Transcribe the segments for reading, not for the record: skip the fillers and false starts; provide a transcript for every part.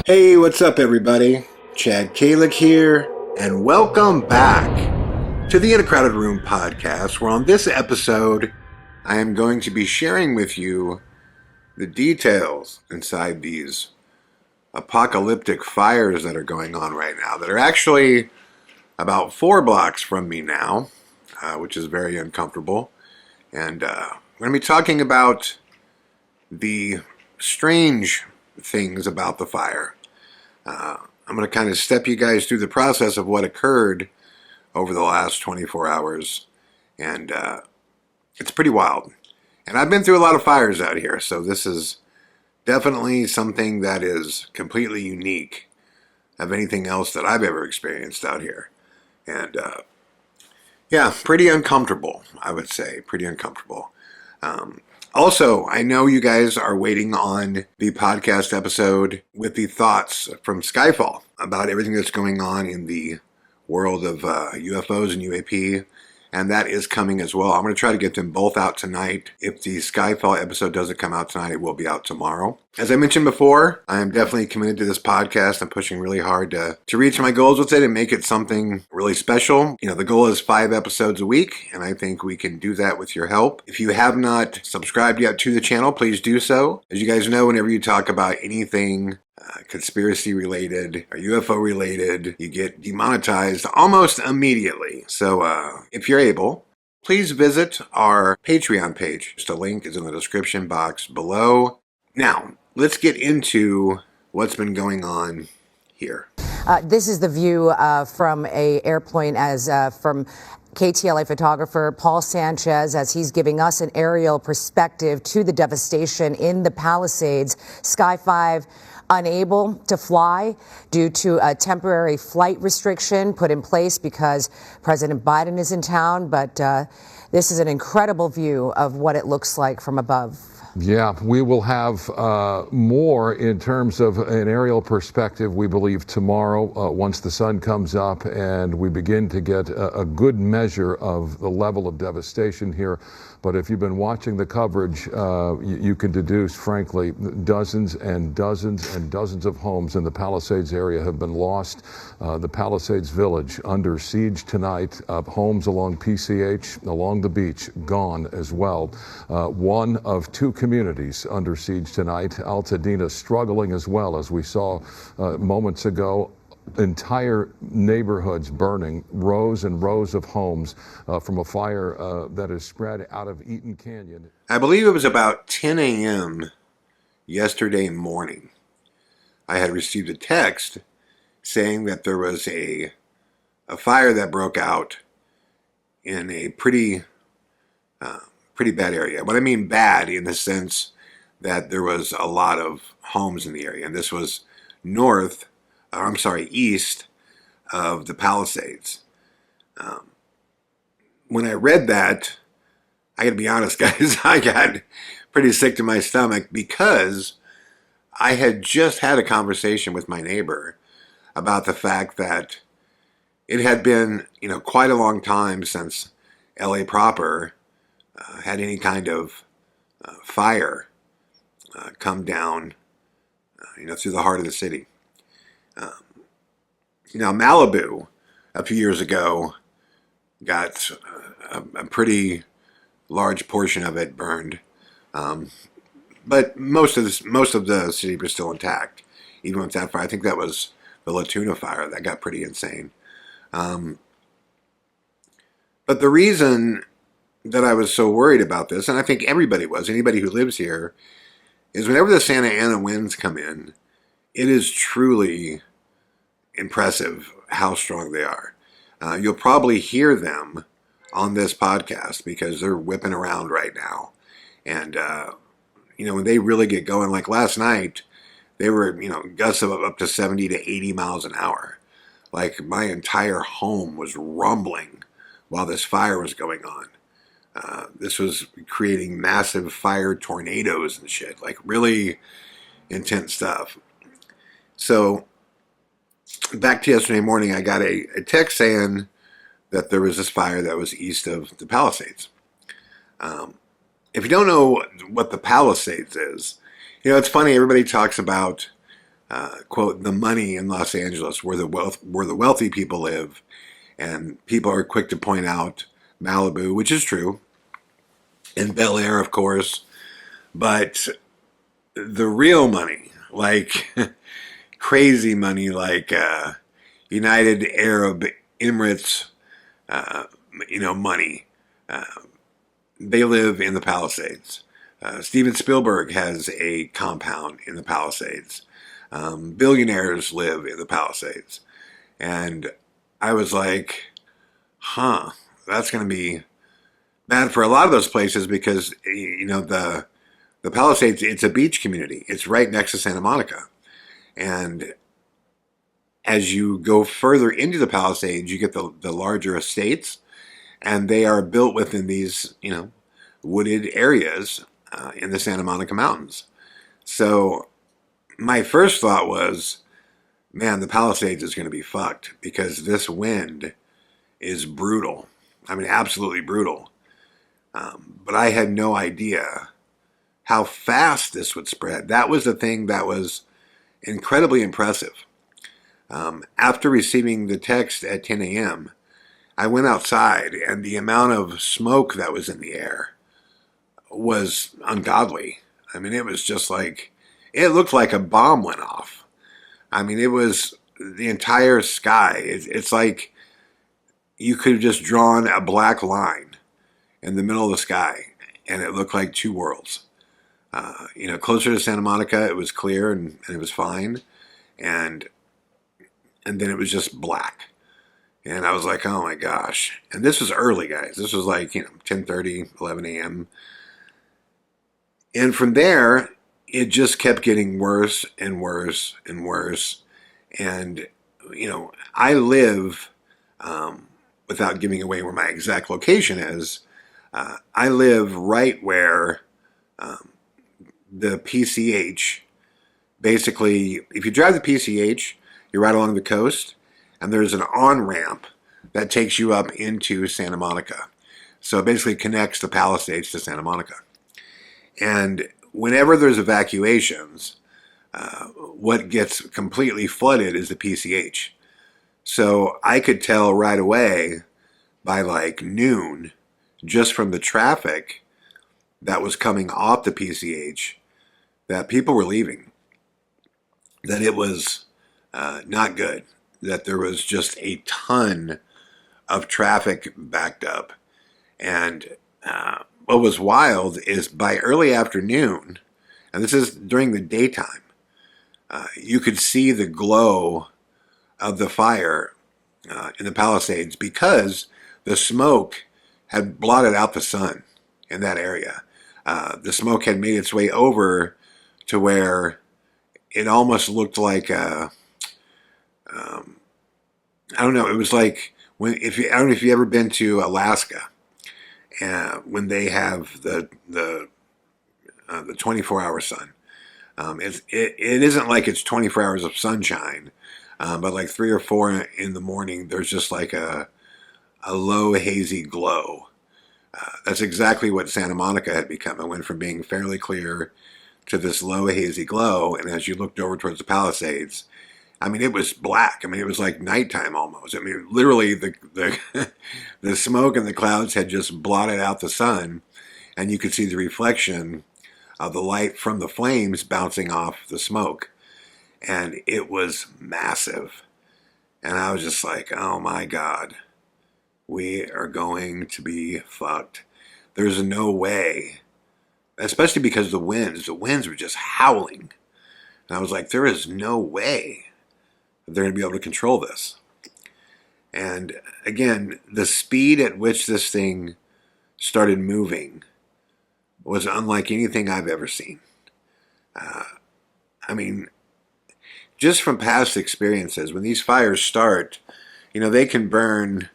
Hey, what's up everybody? Chad Calek here, and welcome back to the In a Crowded Room podcast, where on this episode, I am going to be sharing with you the details inside these apocalyptic fires that are going on right now, that are actually about 4 blocks from me now, which is very uncomfortable. And I'm going to be talking about the strange things about the fire. I'm going to kind of step you guys through the process of what occurred over the last 24 hours. And it's pretty wild. And I've been through a lot of fires out here, so this is definitely something that is completely unique of anything else that I've ever experienced out here. And yeah, pretty uncomfortable, I would say. Pretty uncomfortable. Also, I know you guys are waiting on the podcast episode with the thoughts from Skyfall about everything that's going on in the world of UFOs and UAP, and that is coming as well. I'm going to try to get them both out tonight. If the Skyfall episode doesn't come out tonight, it will be out tomorrow. As I mentioned before, I am definitely committed to this podcast. I'm pushing really hard to reach my goals with it and make it something really special. You know, the goal is 5 episodes a week, and I think we can do that with your help. If you have not subscribed yet to the channel, please do so. As you guys know, whenever you talk about anything conspiracy related or UFO related, you get demonetized almost immediately. So if you're able, please visit our Patreon page. Just a link is in the description box below. Now, let's get into what's been going on here. This is the view from an airplane from KTLA photographer Paul Sanchez as he's giving us an aerial perspective to the devastation in the Palisades. Sky 5 unable to fly due to a temporary flight restriction put in place because President Biden is in town. But this is an incredible view of what it looks like from above. Yeah, we will have more in terms of an aerial perspective, we believe, tomorrow once the sun comes up and we begin to get a good measure of the level of devastation here. But if you've been watching the coverage, you can deduce, frankly, dozens and dozens and dozens of homes in the Palisades area have been lost. The Palisades village under siege tonight. Homes along PCH, along the beach, gone as well. One of 2 communities under siege tonight. Altadena struggling as well, as we saw moments ago. Entire neighborhoods burning, rows and rows of homes from a fire that is spread out of Eaton Canyon. I believe it was about 10 a.m. yesterday morning. I had received a text saying that there was a fire that broke out in a pretty bad area. What I mean bad in the sense that there was a lot of homes in the area, and this was east of the Palisades. When I read that, I gotta be honest, guys, I got pretty sick to my stomach because I had just had a conversation with my neighbor about the fact that it had been, quite a long time since LA proper had any kind of fire come down, through the heart of the city. Malibu, a few years ago, got a pretty large portion of it burned, but most of the city was still intact, even with that fire. I think that was the La Tuna fire that got pretty insane. But the reason that I was so worried about this, and I think anybody who lives here, is whenever the Santa Ana winds come in, it is truly impressive how strong they are. You'll probably hear them on this podcast because they're whipping around right now. And, when they really get going, like last night, they were, gusts of up to 70 to 80 miles an hour. Like my entire home was rumbling while this fire was going on. This was creating massive fire tornadoes and shit, like really intense stuff. So back to yesterday morning, I got a text saying that there was this fire that was east of the Palisades. If you don't know what the Palisades is, it's funny, everybody talks about quote, the money in Los Angeles, where the wealthy people live, and people are quick to point out Malibu, which is true, and Bel Air, of course, but the real money, like crazy money, like United Arab Emirates, money. Uh, they live in the Palisades. Steven Spielberg has a compound in the Palisades. Billionaires live in the Palisades. And I was like, that's going to be bad for a lot of those places because, the Palisades, it's a beach community. It's right next to Santa Monica. And as you go further into the Palisades, you get the larger estates, and they are built within these, wooded areas in the Santa Monica Mountains. So my first thought was, man, the Palisades is going to be fucked because this wind is brutal. I mean, absolutely brutal. But I had no idea how fast this would spread. That was the thing that was incredibly impressive. After receiving the text at 10 a.m., I went outside, and the amount of smoke that was in the air was ungodly. I mean, it was just like, it looked like a bomb went off. I mean, it was the entire sky. It's like you could have just drawn a black line in the middle of the sky, and it looked like two worlds. Closer to Santa Monica, it was clear and it was fine, and then it was just black. And I was like, oh my gosh. And this was early, guys. This was like, 10:30, 11 a.m. And from there, it just kept getting worse and worse and worse. And, I live, without giving away where my exact location is, I live right where the PCH, basically, if you drive the PCH, you're right along the coast, and there's an on-ramp that takes you up into Santa Monica. So it basically connects the Palisades to Santa Monica. And whenever there's evacuations, what gets completely flooded is the PCH. So I could tell right away by like noon, just from the traffic that was coming off the PCH, that people were leaving, that it was not good, that there was just a ton of traffic backed up. And what was wild is by early afternoon, and this is during the daytime, you could see the glow of the fire in the Palisades because the smoke had blotted out the sun in that area. The smoke had made its way over to where it almost looked like I don't know. It was like I don't know if you've ever been to Alaska, when they have the 24-hour sun. It isn't like it's 24 hours of sunshine, but like 3 or 4 in the morning, there's just like a low hazy glow. That's exactly what Santa Monica had become. It went from being fairly clear to this low hazy glow, and as you looked over towards the Palisades, I mean, it was black. I mean, it was like nighttime almost. I mean, literally the the smoke and the clouds had just blotted out the sun, and you could see the reflection of the light from the flames bouncing off the smoke. And it was massive. And I was just like, oh my God, we are going to be fucked. There's no way, especially because the winds were just howling. And I was like, there is no way they're going to be able to control this. And again, the speed at which this thing started moving was unlike anything I've ever seen. I mean, just from past experiences, when these fires start, they can burn,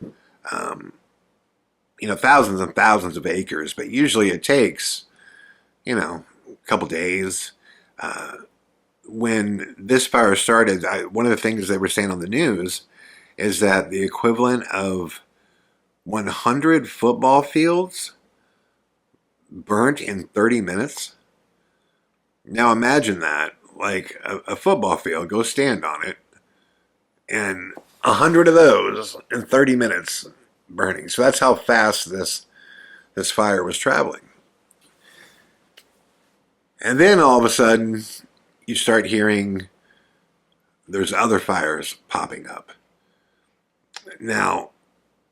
thousands and thousands of acres, but usually it takes, a couple days. When this fire started, one of the things they were saying on the news is that the equivalent of 100 football fields burnt in 30 minutes. Now imagine that like a football field, go stand on it, and 100 of those in 30 minutes burning. So that's how fast this fire was traveling. And then all of a sudden, you start hearing there's other fires popping up. Now,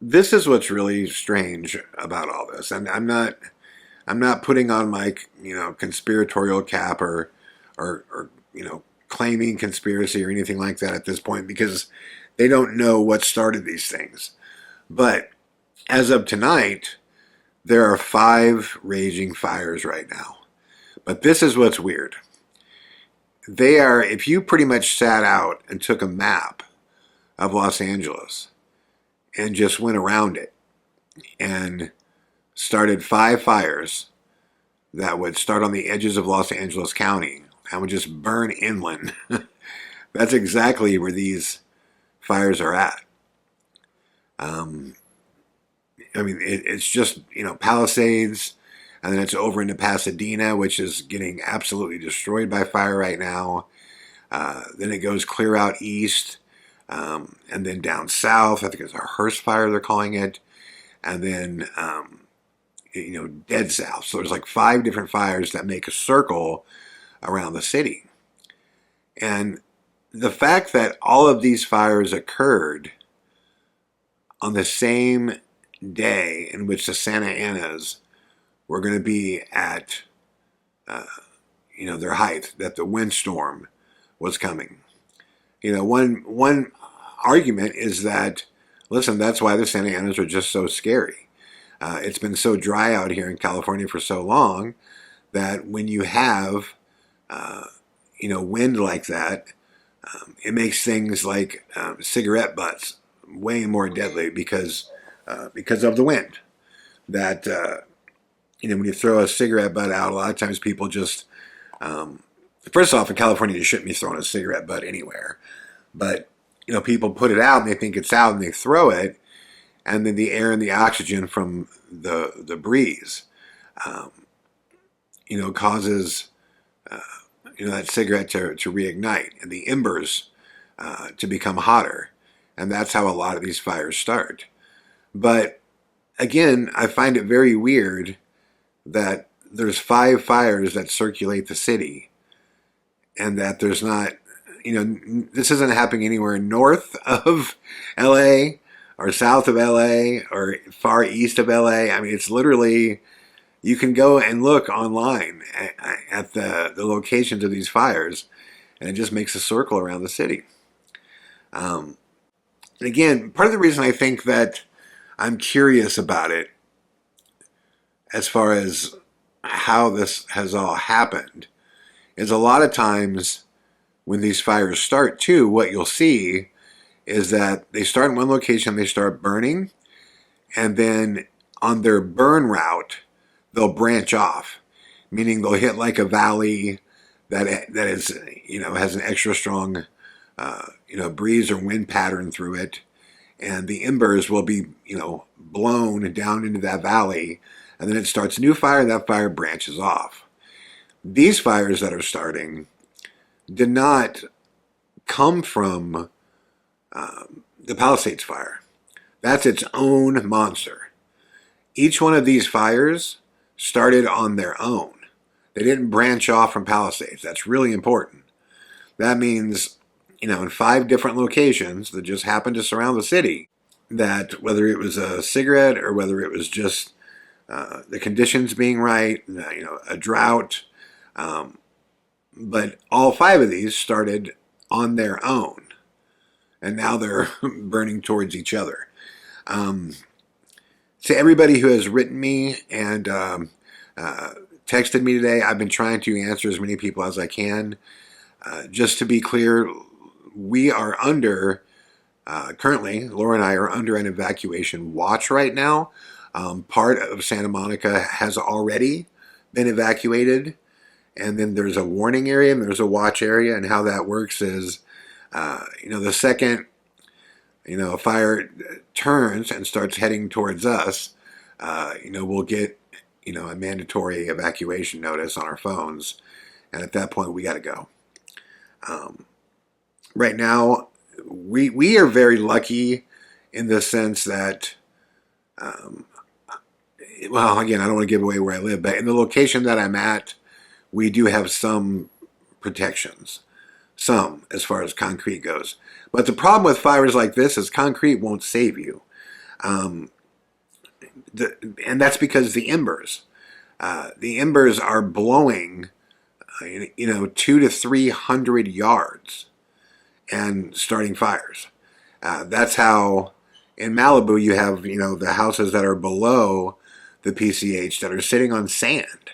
this is what's really strange about all this, and I'm not putting on my conspiratorial cap or claiming conspiracy or anything like that at this point, because they don't know what started these things. But as of tonight, there are 5 raging fires right now. But this is what's weird. They are, if you pretty much sat out and took a map of Los Angeles and just went around it and started 5 fires that would start on the edges of Los Angeles County and would just burn inland. That's exactly where these fires are at. It's just, Palisades, and then it's over into Pasadena, which is getting absolutely destroyed by fire right now. Then it goes clear out east, and then down south. I think it's a Hearst fire, they're calling it. And then, dead south. So there's like 5 different fires that make a circle around the city. And the fact that all of these fires occurred on the same day in which the Santa Anas were going to be at, their height, that the windstorm was coming. One argument is that, listen, that's why the Santa Anas are just so scary. It's been so dry out here in California for so long that when you have, wind like that, it makes things like cigarette butts way more deadly because of the wind. That when you throw a cigarette butt out, a lot of times people just first off, in California, you shouldn't be throwing a cigarette butt anywhere. But people put it out and they think it's out and they throw it, and then the air and the oxygen from the breeze, causes that cigarette to reignite and the embers to become hotter, and that's how a lot of these fires start. But again, I find it very weird that there's 5 fires that circulate the city, and that there's not, this isn't happening anywhere north of LA or south of LA or far east of LA. I mean, it's literally, you can go and look online at the locations of these fires, and it just makes a circle around the city. Again, part of the reason I think that I'm curious about it, as far as how this has all happened, is a lot of times when these fires start too, what you'll see is that they start in one location, they start burning, and then on their burn route, they'll branch off, meaning they'll hit like a valley that is, has an extra strong, breeze or wind pattern through it, and the embers will be, blown down into that valley, and then it starts a new fire, and that fire branches off. These fires that are starting did not come from the Palisades fire. That's its own monster. Each one of these fires started on their own. They didn't branch off from Palisades. That's really important. That means, in 5 different locations that just happened to surround the city, that whether it was a cigarette or whether it was just the conditions being right, a drought, but all 5 of these started on their own, and now they're burning towards each other. To everybody who has written me and texted me today, I've been trying to answer as many people as I can. Just to be clear, we are under, currently, Laura and I are under an evacuation watch right now. Part of Santa Monica has already been evacuated, and then there's a warning area and there's a watch area, and how that works is, the second, a fire turns and starts heading towards us, we'll get, a mandatory evacuation notice on our phones, and at that point we got to go. Right now, we are very lucky in the sense that, well, again, I don't want to give away where I live, but in the location that I'm at, we do have some protections, some as far as concrete goes. But the problem with fires like this is concrete won't save you. And that's because the embers are blowing, 200 to 300 yards and starting fires. That's how in Malibu you have, the houses that are below the PCH that are sitting on sand.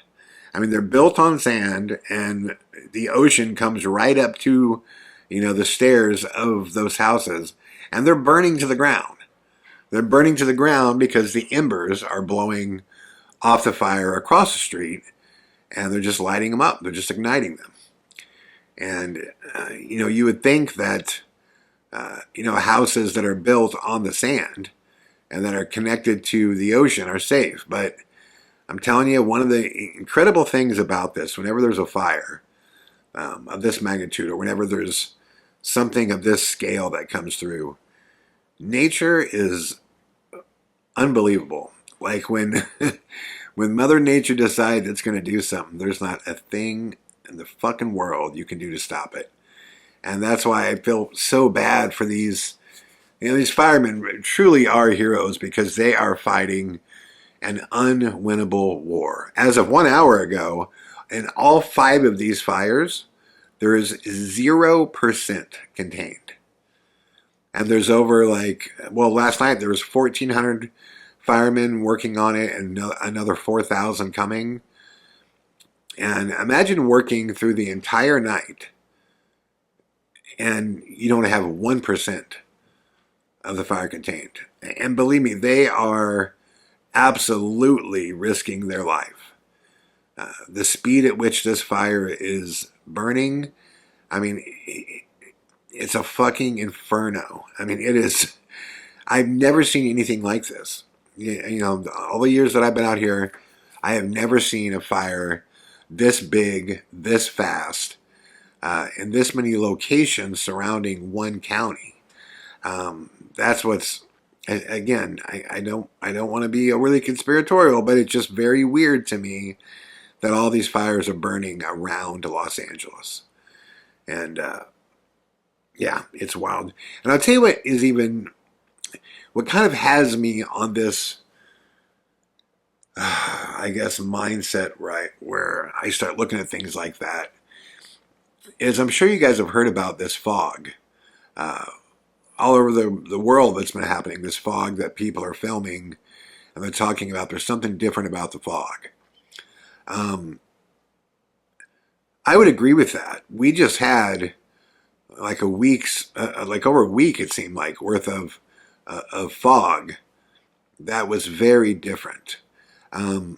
I mean, they're built on sand, and the ocean comes right up to, the stairs of those houses, and they're burning to the ground. They're burning to the ground because the embers are blowing off the fire across the street, and they're just lighting them up. They're just igniting them. And, you would think that, houses that are built on the sand and that are connected to the ocean are safe. But I'm telling you, one of the incredible things about this, whenever there's a fire of this magnitude, or whenever there's something of this scale that comes through, nature is unbelievable. Like when when Mother Nature decides it's going to do something, there's not a thing in the fucking world you can do to stop it. And that's why I feel so bad for these firemen. Truly are heroes, because they are fighting an unwinnable war. As of 1 hour ago, in all 5 of these fires, there is 0% contained. And there's over last night there was 1,400 firemen working on it, and another 4,000 coming. And imagine working through the entire night and you don't have 1% of the fire contained. And believe me, they are absolutely risking their life. The speed at which this fire is burning, I mean, it's a fucking inferno. I mean, it is. I've never seen anything like this. All the years that I've been out here, I have never seen a fire this big, this fast, in this many locations surrounding one county. That's what's, again, I don't want to be overly conspiratorial, but it's just very weird to me that all these fires are burning around Los Angeles. And yeah, it's wild. And I'll tell you what kind of has me on this, I guess, mindset, right, where I start looking at things like that, is I'm sure you guys have heard about this fog. All over the world that's been happening, this fog that people are filming, and they're talking about there's something different about the fog. I would agree with that. We just had over a week, it seemed like, worth of fog that was very different.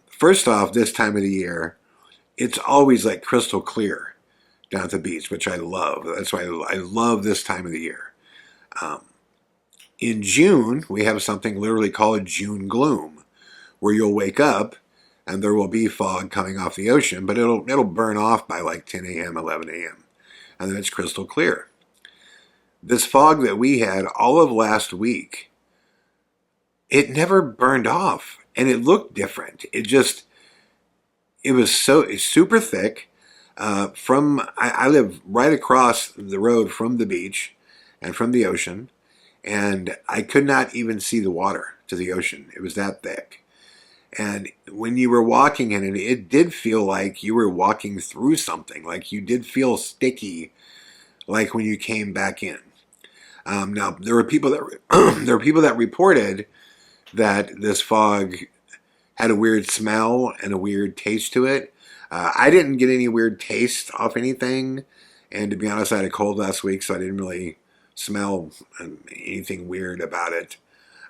First off, this time of the year, it's always like crystal clear down at the beach, which I love. That's why I love this time of the year. In June, we have something literally called June gloom, where you'll wake up and there will be fog coming off the ocean, but it'll burn off by like 10 a.m., 11 a.m., and then it's crystal clear. This fog that we had all of last week, it never burned off, and it looked different. It's super thick. I live right across the road from the beach and from the ocean, and I could not even see the water to the ocean. It was that thick. And when you were walking in it, it did feel like you were walking through something. Like you did feel sticky, like when you came back in. Now there were people that reported that this fog had a weird smell and a weird taste to it. I didn't get any weird taste off anything, and to be honest, I had a cold last week, so I didn't really smell anything weird about it.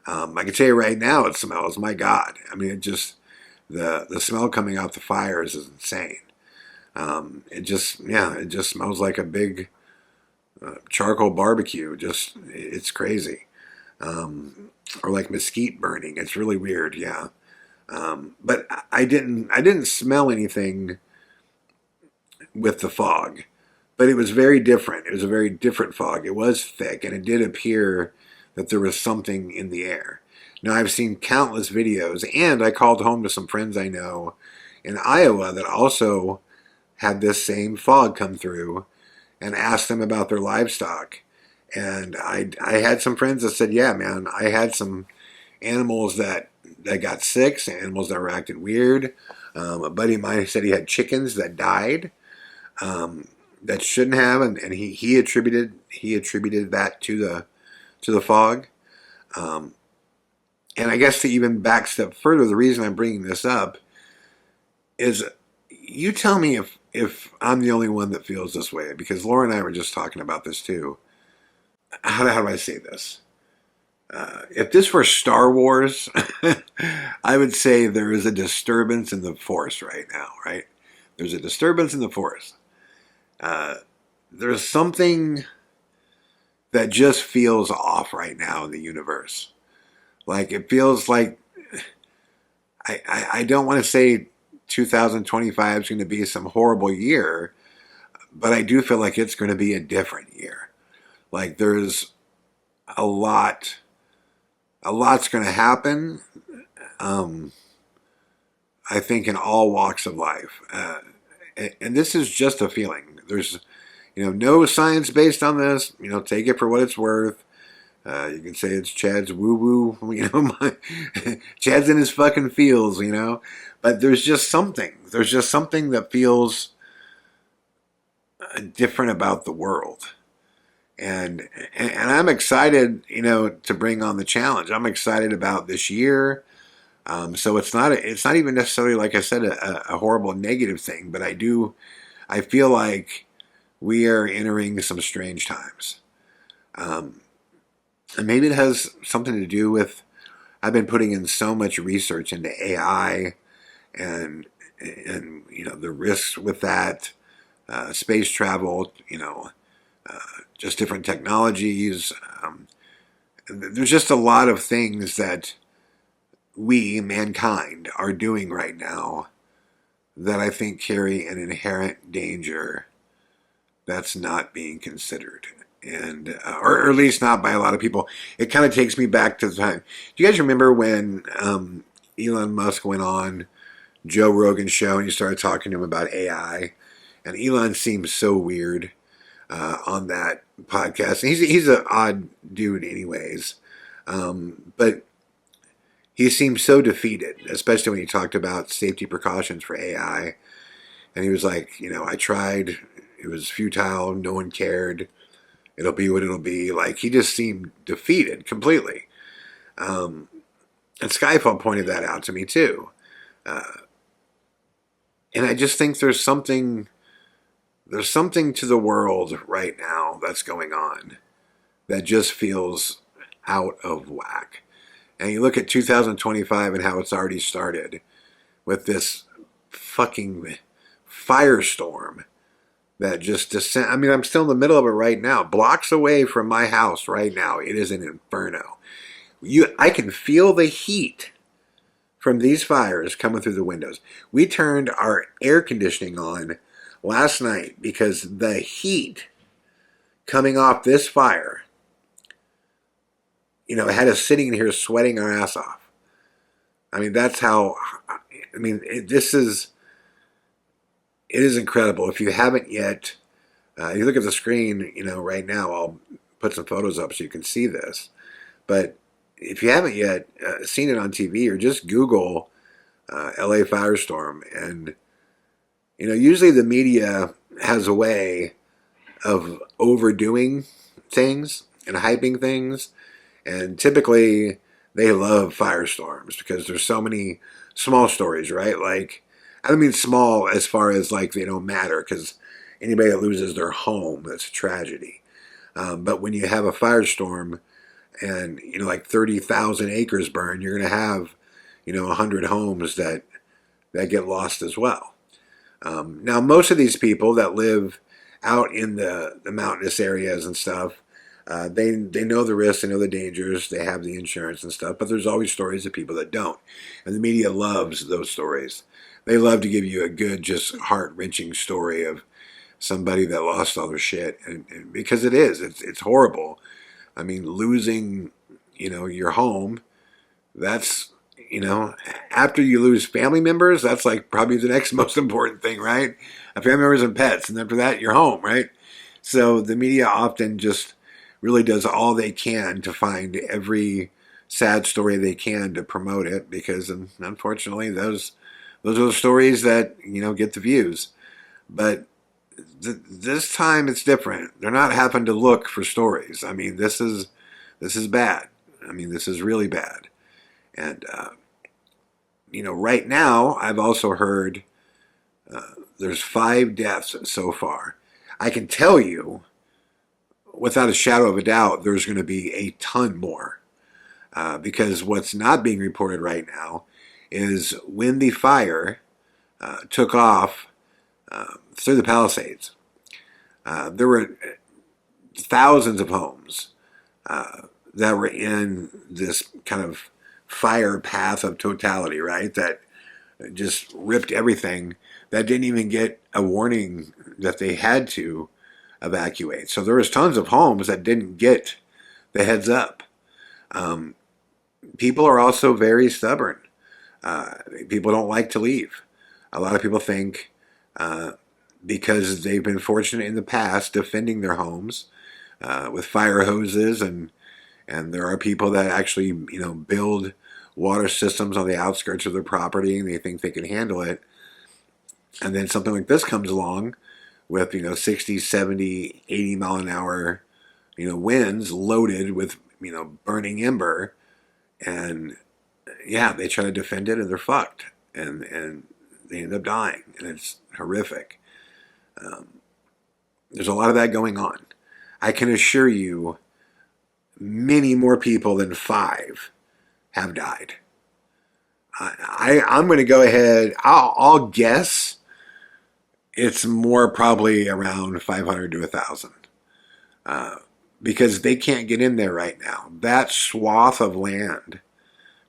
I can tell you right now, it smells, my God. I mean, it just, the smell coming out the fires is insane. It just smells like a big charcoal barbecue. It's crazy. Or like mesquite burning. It's really weird, yeah. But I didn't smell anything with the fog. But it was very different. It was a very different fog. It was thick, and it did appear that there was something in the air. Now, I've seen countless videos, and I called home to some friends I know in Iowa that also had this same fog come through, and asked them about their livestock. And I had some friends that said, yeah, man, I had some animals that got sick, some animals that were acting weird. A buddy of mine said he had chickens that died that shouldn't have, and he attributed that to the fog. And I guess to even back step further, the reason I'm bringing this up is, you tell me if I'm the only one that feels this way, because Laura and I were just talking about this too. How do I say this? If this were Star Wars, I would say there is a disturbance in the Force right now, right? There's a disturbance in the Force. There's something that just feels off right now in the universe. Like, it feels like, I don't want to say 2025 is going to be some horrible year, but I do feel like it's going to be a different year. Like, there's a lot's going to happen. I think in all walks of life, and this is just a feeling. There's, no science based on this. Take it for what it's worth. You can say it's Chad's woo-woo. Chad's in his fucking feels. But there's just something. There's just something that feels different about the world. And I'm excited, to bring on the challenge. I'm excited about this year. So it's not even necessarily, like I said, a horrible negative thing, but I feel like we are entering some strange times. And maybe it has something to do with, I've been putting in so much research into AI and the risks with that, space travel, just different technologies. There's just a lot of things that we, mankind, are doing right now that I think carry an inherent danger that's not being considered. And or at least not by a lot of people. It kind of takes me back to the time. Do you guys remember when Elon Musk went on Joe Rogan's show and he started talking to him about AI? And Elon seemed so weird on that podcast. And he's an odd dude anyways. But he seemed so defeated, especially when he talked about safety precautions for AI. And he was like, I tried. It was futile. No one cared. It'll be what it'll be. Like, he just seemed defeated completely. And Skyfall pointed that out to me too. And I just think there's something to the world right now that's going on that just feels out of whack. And you look at 2025 and how it's already started with this fucking firestorm that just descend. I mean, I'm still in the middle of it right now. Blocks away from my house right now, it is an inferno. I can feel the heat from these fires coming through the windows. We turned our air conditioning on last night because the heat coming off this fire, it had us sitting in here sweating our ass off. I mean, that's how, it is incredible. If you haven't yet, you look at the screen, right now, I'll put some photos up so you can see this. But if you haven't yet seen it on TV, or just Google LA Firestorm, and, usually the media has a way of overdoing things and hyping things. And typically they love firestorms because there's so many small stories, right? Like, I don't mean small as far as like they don't matter, because anybody that loses their home, that's a tragedy. But when you have a firestorm and, like 30,000 acres burn, you're going to have, 100 homes that get lost as well. Now, most of these people that live out in the mountainous areas and stuff, they know the risks, they know the dangers, they have the insurance and stuff, but there's always stories of people that don't. And the media loves those stories. They love to give you a good, just heart-wrenching story of somebody that lost all their shit, and because it's horrible. I mean, losing, your home, that's, after you lose family members, that's like probably the next most important thing, right? Family members and pets, and after that, your home, right? So the media often just really does all they can to find every sad story they can to promote it, because unfortunately those are the stories that get the views. But this time it's different. They're not having to look for stories. I mean, this is bad. I mean, this is really bad. And right now I've also heard there's 5 deaths so far. I can tell you without a shadow of a doubt there's going to be a ton more, because what's not being reported right now is when the fire took off through the Palisades, there were thousands of homes that were in this kind of fire path of totality, right? That just ripped everything, that didn't even get a warning that they had to evacuate. So there was tons of homes that didn't get the heads up. People are also very stubborn. People don't like to leave. A lot of people think because they've been fortunate in the past defending their homes with fire hoses, and there are people that actually build water systems on the outskirts of their property, and they think they can handle it. And then something like this comes along with 60, 70, 80 mile an hour winds loaded with burning ember, and they try to defend it and they're fucked, and they end up dying, and it's horrific. There's a lot of that going on. I can assure you many more people than 5 have died. I'm going to go ahead, I'll guess it's more, probably around 500 to 1,000, because they can't get in there right now. That swath of land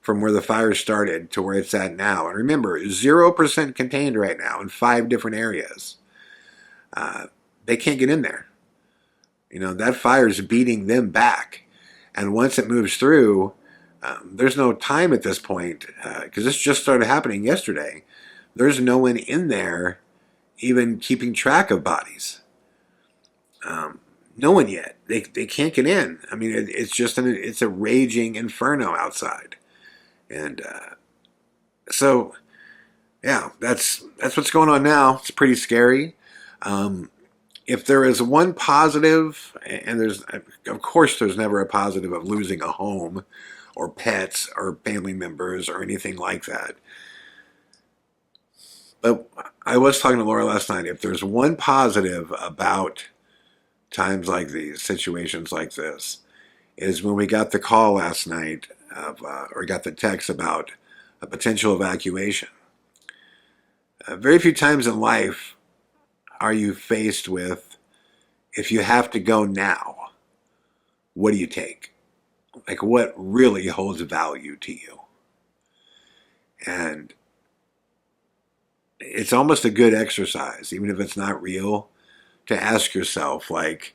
from where the fire started to where it's at now, and remember, 0% contained right now in 5 different areas. They can't get in there. That fire is beating them back, and once it moves through, there's no time at this point, because this just started happening yesterday. There's no one in there even keeping track of bodies. No one yet. They can't get in. I mean, it's a raging inferno outside, and so that's what's going on now. It's pretty scary. If there is one positive, and of course there's never a positive of losing a home or pets or family members or anything like that. But I was talking to Laura last night. If there's one positive about times like these, situations like this, is when we got the call last night or got the text about a potential evacuation. Very few times in life are you faced with, if you have to go now, what do you take? Like, what really holds value to you? And it's almost a good exercise, even if it's not real, to ask yourself, like,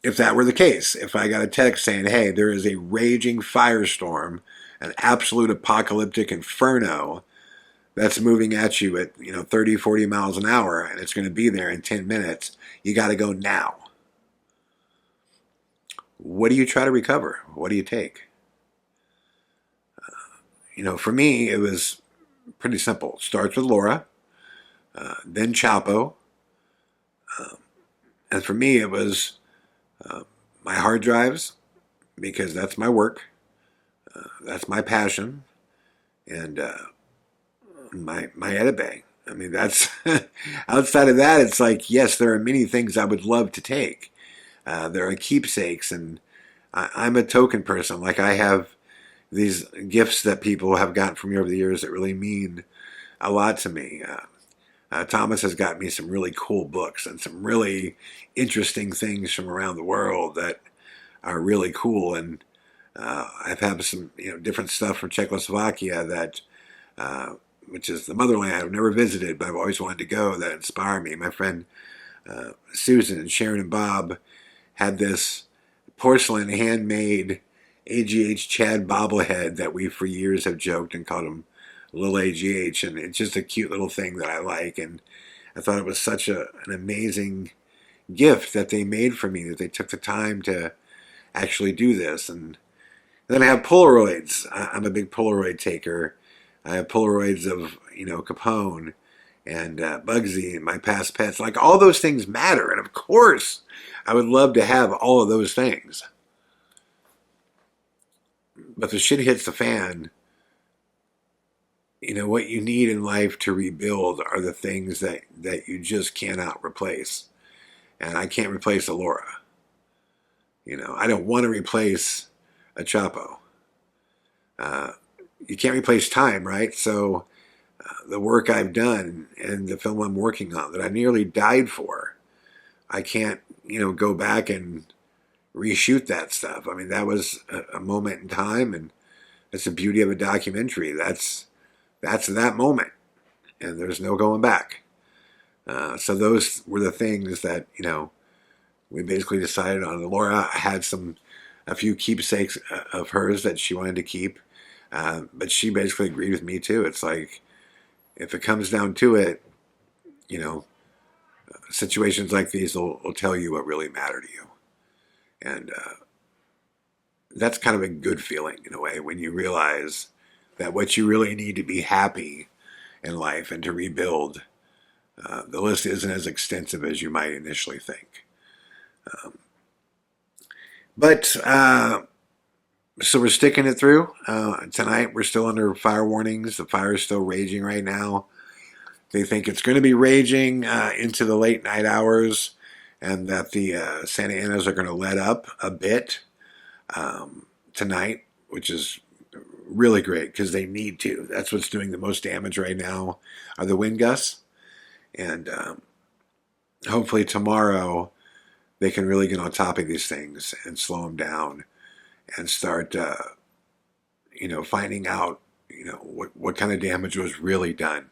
if that were the case, if I got a text saying, hey, there is a raging firestorm, an absolute apocalyptic inferno that's moving at you at 30, 40 miles an hour, and it's going to be there in 10 minutes, you got to go now. What do you try to recover? What do you take? For me, it was pretty simple. It starts with Laura, then Chapo. And for me, it was my hard drives, because that's my work. That's my passion. And my edit bay. I mean, that's outside of that, it's like, yes, there are many things I would love to take. There are keepsakes, and I'm a token person. Like, I have these gifts that people have gotten from me over the years that really mean a lot to me. Thomas has got me some really cool books and some really interesting things from around the world that are really cool. And I've had some different stuff from Czechoslovakia that which is the motherland I've never visited, but I've always wanted to go, that inspire me. My friend Susan and Sharon and Bob had this porcelain handmade AGH Chad bobblehead that we for years have joked and called him Little AGH, and it's just a cute little thing that I like, and I thought it was such an amazing gift that they made for me, that they took the time to actually do this. And then I have Polaroids. I'm a big Polaroid taker. I have Polaroids of, Capone and Bugsy and my past pets. Like, all those things matter, and of course I would love to have all of those things. But the shit hits the fan. What you need in life to rebuild are the things that you just cannot replace. And I can't replace Alora. I don't want to replace a Chapo. You can't replace time, right? So the work I've done and the film I'm working on that I nearly died for, I can't, go back and reshoot that stuff. I mean, that was a moment in time, and that's the beauty of a documentary. That's that moment, and there's no going back. So those were the things that, we basically decided on. Laura had a few keepsakes of hers that she wanted to keep, but she basically agreed with me too. It's like, if it comes down to it, situations like these will tell you what really matter to you. And that's kind of a good feeling in a way, when you realize that what you really need to be happy in life and to rebuild, the list isn't as extensive as you might initially think. But so we're sticking it through. Tonight we're still under fire warnings. The fire is still raging right now. They think it's going to be raging into the late night hours, and that the Santa Anas are going to let up a bit tonight, which is really great because they need to. That's what's doing the most damage right now, are the wind gusts. And hopefully tomorrow they can really get on top of these things and slow them down and start, finding out, what kind of damage was really done.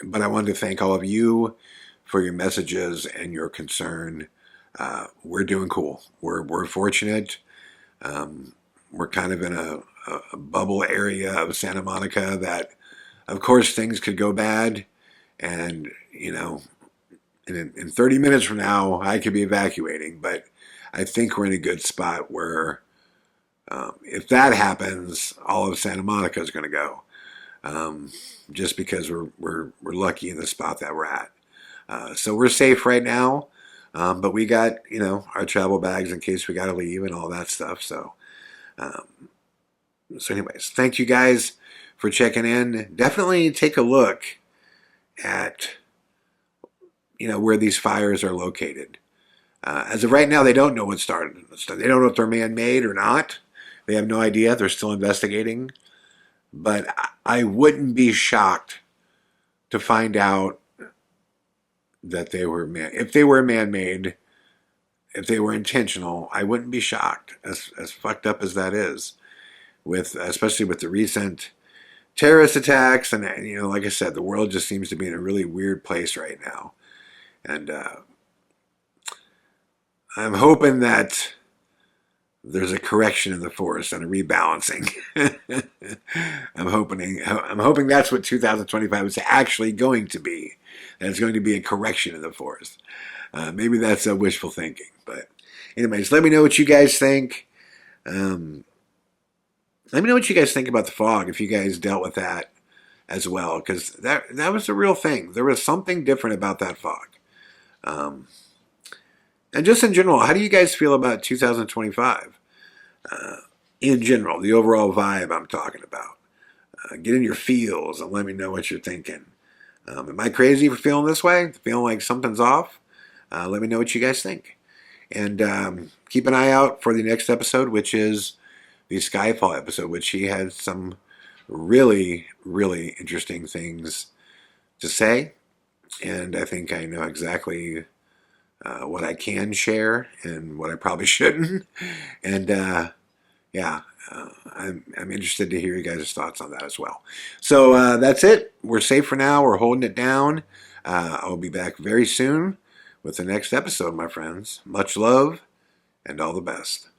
But I wanted to thank all of you for your messages and your concern. We're doing cool. We're fortunate. We're kind of in a bubble area of Santa Monica that, of course, things could go bad. And, in 30 minutes from now, I could be evacuating. But I think we're in a good spot where if that happens, all of Santa Monica is going to go. Just because we're lucky in the spot that we're at. So we're safe right now. But we got, our travel bags in case we got to leave and all that stuff. So anyways, thank you guys for checking in. Definitely take a look at, where these fires are located. As of right now, they don't know what started. They don't know if they're man-made or not. They have no idea. They're still investigating. But I wouldn't be shocked to find out that they were if they were man-made, if they were intentional. I wouldn't be shocked, as fucked up as that is, especially with the recent terrorist attacks. And like I said, the world just seems to be in a really weird place right now. And I'm hoping that there's a correction in the force and a rebalancing. I'm hoping that's what 2025 is actually going to be. And it's going to be a correction in the force. Maybe that's a wishful thinking. But anyways, let me know what you guys think. Let me know what you guys think about the fog, if you guys dealt with that as well. Because that was the real thing. There was something different about that fog. And just in general, how do you guys feel about 2025? In general, the overall vibe I'm talking about. Get in your feels and let me know what you're thinking. Am I crazy for feeling this way? Feeling like something's off? Let me know what you guys think. And keep an eye out for the next episode, which is the Skyfall episode, which he had some really, really interesting things to say. And I think I know exactly what I can share and what I probably shouldn't. And I'm interested to hear you guys' thoughts on that as well. So that's it. We're safe for now. We're holding it down. I'll be back very soon with the next episode, my friends. Much love and all the best.